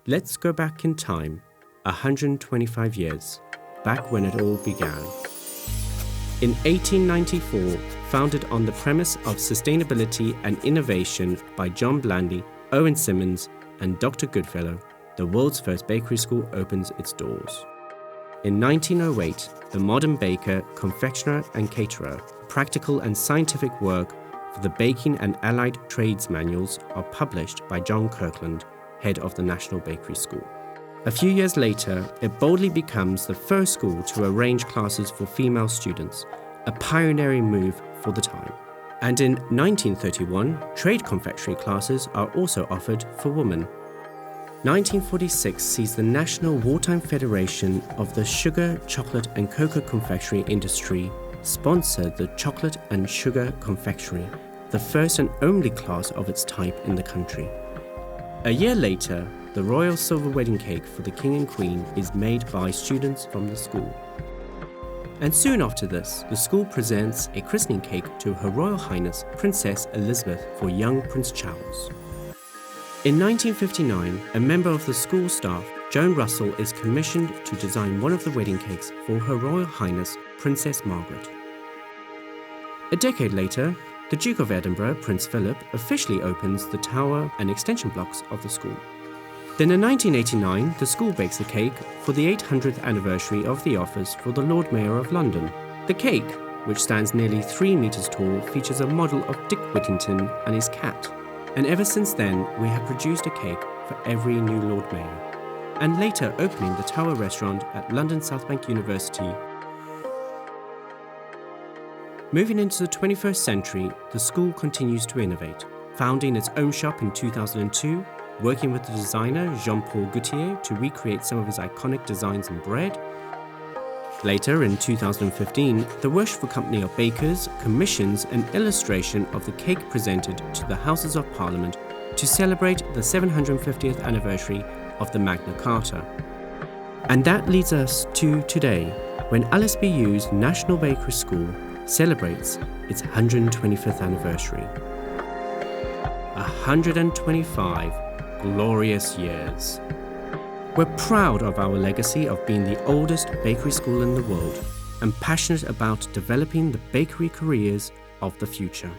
Let's go back in time, 125 years, back when it all began. In 1894, founded on the premise of sustainability and innovation by John Blandy, Owen Simmons, and Dr. Goodfellow, the world's first bakery school opens its doors. In 1908, the modern baker, confectioner, and caterer, practical and scientific work for the baking and allied trades manuals are published by John Kirkland, head of the National Bakery School. A few years later, it boldly becomes the first school to arrange classes for female students, a pioneering move for the time. And in 1931, trade confectionery classes are also offered for women. 1946 sees the National Wartime Federation of the Sugar, Chocolate and Cocoa Confectionery Industry sponsor the Chocolate and Sugar Confectionery, the first and only class of its type in the country. A year later, the Royal Silver Wedding Cake for the King and Queen is made by students from the school. And soon after this, the school presents a christening cake to Her Royal Highness Princess Elizabeth for young Prince Charles. In 1959, a member of the school staff, Joan Russell, is commissioned to design one of the wedding cakes for Her Royal Highness Princess Margaret. A decade later, the Duke of Edinburgh, Prince Philip, officially opens the tower and extension blocks of the school. Then in 1989, the school bakes a cake for the 800th anniversary of the office for the Lord Mayor of London. The cake, which stands nearly 3 meters tall, features a model of Dick Whittington and his cat. And ever since then, we have produced a cake for every new Lord Mayor. And later opening the Tower Restaurant at London South Bank University. Moving into the 21st century, the school continues to innovate, founding its own shop in 2002, working with the designer Jean-Paul Gaultier to recreate some of his iconic designs in bread. Later, in 2015, the Worshipful Company of Bakers commissions an illustration of the cake presented to the Houses of Parliament to celebrate the 750th anniversary of the Magna Carta. And that leads us to today, when LSBU's National Bakery School celebrates its 125th anniversary. 125 glorious years. We're proud of our legacy of being the oldest bakery school in the world and passionate about developing the bakery careers of the future.